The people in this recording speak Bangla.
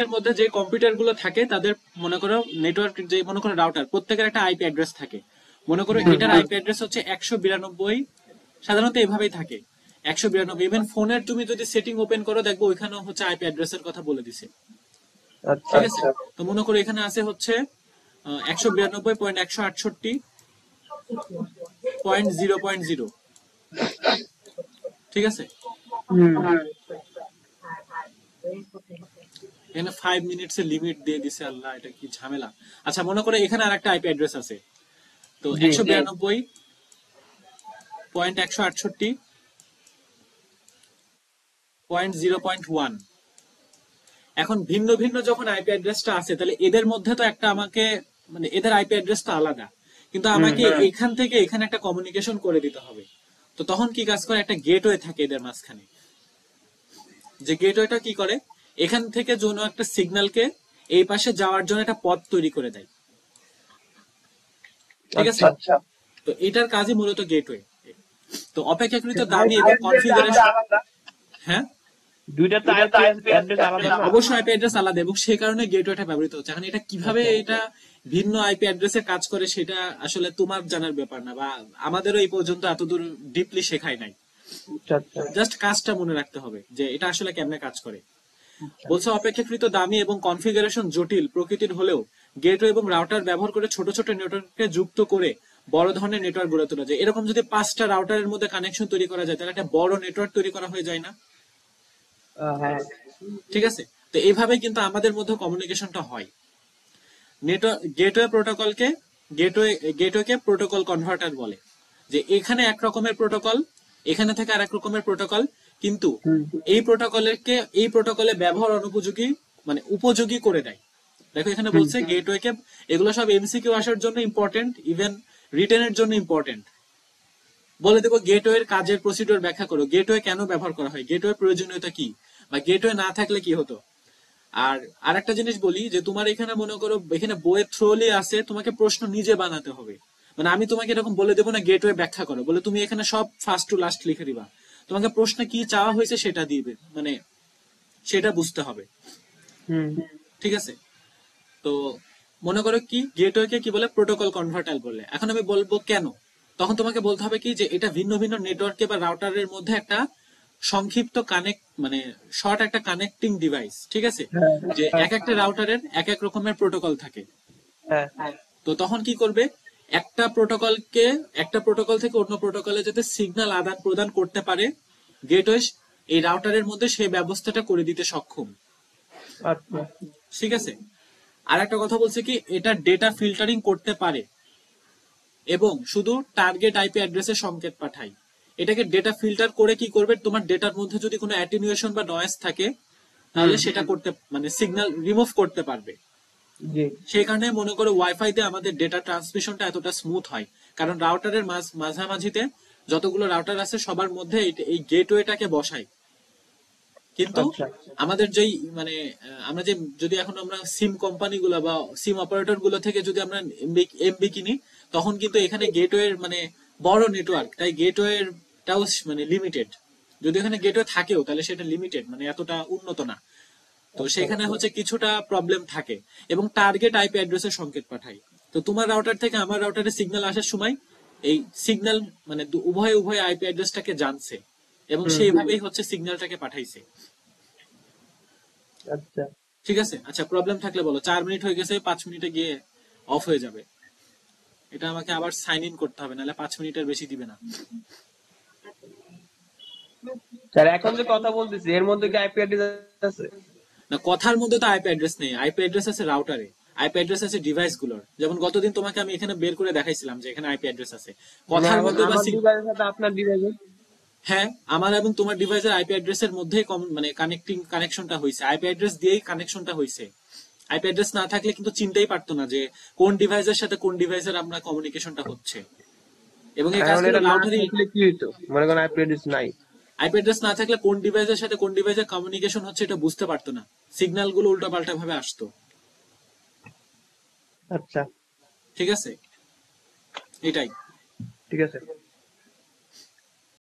এর মধ্যে যে কম্পিউটার গুলো থাকে তাদের মনে করো নেটওয়ার্ক, যে মনে করো রাউটার, প্রত্যেকের একটা আইপি অ্যাড্রেস থাকে। মনে করো এটার আইপি অ্যাড্রেস হচ্ছে 192, সাধারণত এভাবেই থাকে 192। ইভেন ফোনের তুমি যদি সেটিং ওপেন করো দেখবো ওইখানেও হচ্ছে আইপি অ্যাড্রেসের কথা বলে দিছে। আচ্ছা ঠিক আছে, তো মনে করো এখানে আছে হচ্ছে 192.168.0.0। ঠিক আছে, হুম এখানে 5 মিনিটস এর লিমিট দিয়ে দিছে, আল্লাহ এটা কি ঝামেলা। আচ্ছা মনে করো এখানে আরেকটা আইপি অ্যাড্রেস আছে, তো জি 192.168.0.1। এখন ভিন্ন ভিন্ন যখন আইপি অ্যাড্রেসটা আছে তাহলে এদের মধ্যে তো একটা আমাকে, মানে এদের আইপি অ্যাড্রেস তো আলাদা, কিন্তু আমাকে এখান থেকে এখানে একটা কমিউনিকেশন করে দিতে হবে। তো তখন কি কাজ করে, একটা গেটওয়ে থাকে এদের মাঝখানে, যে গেটওয়েটা কি করে, এখান থেকে কোনো একটা সিগন্যালকে এই পাশে যাওয়ার জন্য একটা পথ তৈরি করে দেয়। ঠিক আছে, আচ্ছা তো এটার কাজই মূলত গেটওয়ে। তো অপেক্ষাকৃত দামি এবং কনফিগারেশন, হ্যাঁ দুইটা তো আইপি অ্যাড্রেস আলাদা না? অবশ্যই আইপি অ্যাড্রেস আলাদা, এবং সেই কারণে গেটওয়েটা ব্যবহৃত হচ্ছে। এখন এটা কিভাবে এটা ভিন্ন আইপি অ্যাড্রেসে কাজ করে সেটা আসলে তোমার জানার ব্যাপার না, বা আমাদেরও এই পর্যন্ত এতদূর ডিপলি শেখাই নাই। আচ্ছা আচ্ছা জাস্ট কাজটা মনে রাখতে হবে যে এটা আসলে কেমনে কাজ করে। বলছে অপেক্ষাকৃত দামি এবং কনফিগারেশন জটিল প্রকৃতির হলেও গেটওয়ে এবং রাউটার ব্যবহার করে ছোট ছোট নেটওয়ার্ককে যুক্ত করে বড় ধরনের নেটওয়ার্ক গড়ে তোলা যায়। এরকম যদি 5টা রাউটারের মধ্যে কানেকশন তৈরি করা যায় তাহলে একটা বড় নেটওয়ার্ক তৈরি করা হয়ে যায় না? হ্যাঁ ঠিক আছে, তো এইভাবে কিন্তু আমাদের মধ্যে কমিউনিকেশনটা হয়। নেটওয়ার্ক গেটওয়ে প্রোটোকলকে গেটওয়েকে প্রোটোকল কনভার্টার বলে, যে এখানে এক রকমের প্রোটোকল, এখানে থেকে আরেক রকমের প্রোটোকল, কিন্তু এই প্রোটোকলে ব্যবহার অনুপযোগী, মানে উপযোগী করে দেয়। দেখো এখানে বলছে গেটওয়েকে, এগুলো সব এমসিকিউ আসার জন্য ইম্পর্টেন্ট, ইভেন রিটেনের জন্য ইম্পর্টেন্ট। বলে দেবো গেটওয়ের কাজের প্রসিডিওর ব্যাখ্যা করো, গেটওয়ে কেন ব্যবহার করা হয়, গেটওয়ে প্রয়োজনীয়তা কি, বা গেটওয়ে না থাকলে কি হতো। আর আরেকটা জিনিস বলি, যে তোমার এখানে মনে করো এখানে বইয়ের থ্রোলি আছে, তোমাকে প্রশ্ন নিজে বানাতে হবে। মানে আমি তোমাকে এরকম বলে দেবো না গেটওয়ে ব্যাখ্যা করো বলে, তুমি এখানে সব ফার্স্ট টু লাস্ট লিখে দিবা। তোমাকে প্রশ্নে কি চাওয়া হয়েছে সেটা দিবে, মানে সেটা বুঝতে হবে। হুম ঠিক আছে, তো মনে করো কি গেটওয়েকে কি বলে, প্রোটোকল কনভার্টার বলে। এখন আমি বলবো কেন, তখন তোমাকে বলতে হবে কি যে এটা ভিন্ন ভিন্ন নেটওয়ার্কে বা রাউটারের মধ্যে একটা সংক্ষিপ্ত কানেক্ট, মানে শর্ট একটা কানেক্টিং ডিভাইস। ঠিক আছে, হ্যাঁ যে এক একটা রাউটারের এক এক রকমের প্রোটোকল থাকে। হ্যাঁ তো তখন কি করবে, একটা প্রোটোকল থেকে অন্য প্রোটোকলে যাতে সিগন্যাল আদান প্রদান করতে পারে, গেটওয়ে এই রাউটারের মধ্যে সেই ব্যবস্থাটা করে দিতে সক্ষম। আচ্ছা ঠিক আছে, আর একটা কথা বলছে কি, এটা ডেটা ফিল্টারিং করতে পারে এবং শুধু টার্গেট আইপি অ্যাড্রেসে সংকেত পাঠায়। এটাকে ডেটা ফিল্টার করে কি করবে, তোমার ডেটার মধ্যে যদি কোনো অ্যাটেনুয়েশন বা নয়েজ থাকে তাহলে সেটা করতে, মানে সিগন্যাল রিমুভ করতে পারবে। জি সেই কারণে মনে করো ওয়াইফাইতে আমাদের ডেটা ট্রান্সমিশনটা এতটা স্মুথ হয়, কারণ রাউটারের মাঝামাঝিতে যতগুলো রাউটার আছে সবার মধ্যে এই গেটওয়েটাকে বসায়। কিন্তু আচ্ছা আমাদের যেই মানে আমরা যে, যদি এখন আমরা সিম কোম্পানি গুলো বা সিম অপারেটর গুলো থেকে যদি আমরা এমবি কিনি, তখন কিন্তু এখানে গেটওয়ের মানে বড় নেটওয়ার্ক, তাই গেটওয়েটাও মানে লিমিটেড। যদি এখানে গেটওয়ে থাকেও তাহলে সেটা লিমিটেড, মানে এতটা উন্নত না। তো সেখানে হচ্ছে কিছুটা প্রবলেম থাকে, এবং টার্গেট আইপি অ্যাড্রেসের সংকেত পাঠায়। তো তোমার রাউটার থেকে আমার রাউটারে সিগন্যাল আসার সময় এই সিগন্যাল মানে উভয় উভয় আইপি অ্যাড্রেসটাকে জানছে, এবং হুম সেইভাবেই হচ্ছে সিগন্যালটাকে পাঠাইছে। আচ্ছা ঠিক আছে, আচ্ছা প্রবলেম থাকলে বলো। 4 মিনিট হয়ে গেছে, 5 মিনিটে গিয়ে অফ হয়ে যাবে। এটা আমাকে আবার সাইন ইন করতে হবে, নাহলে 5 মিনিটের বেশি দিবে না। স্যার এখন যে কথা বলতেছি এর মধ্যে কি আইপি অ্যাড্রেস আছে? না, কথার মধ্যে তো আইপি অ্যাড্রেস নেই, আইপি অ্যাড্রেস আছে রাউটারে, আইপি অ্যাড্রেস আছে ডিভাইস গুলোর। যেমন গতদিন তোমাকে আমি এখানে বের করে দেখাইছিলাম যে এখানে আইপি অ্যাড্রেস আছে মানে কথার এখন মধ্যে বা আমার ডিভাইসের সাথে আপনার ডিভাইসের? হ্যাঁ, আমার এবং তোমার ডিভাইসের আইপি অ্যাড্রেসের মধ্যেই মানে কানেকশনটা হয়েছে, আইপি অ্যাড্রেস দিয়েই কানেকশনটা হয়েছে। আইপি অ্যাড্রেস না থাকলে কিন্তু চিনতেই পারতো না যে কোন ডিভাইসের সাথে কোন ডিভাইসের আমরা কমিউনিকেশনটা হচ্ছে। এবং এই এখন কাজগুলো এটা না রাউটারই, থাকলে কি হইতো, মনে করেন আইপি অ্যাড্রেস নাই? আইপি অ্যাড্রেস না থাকলে কোন ডিভাইসের সাথে কোন ডিভাইসের কমিউনিকেশন হচ্ছে এটা বুঝতে পারতো না, সিগন্যাল গুলো উল্টাপাল্টা ভাবে আসতো। আচ্ছা ঠিক আছে, এটাই। ঠিক আছে।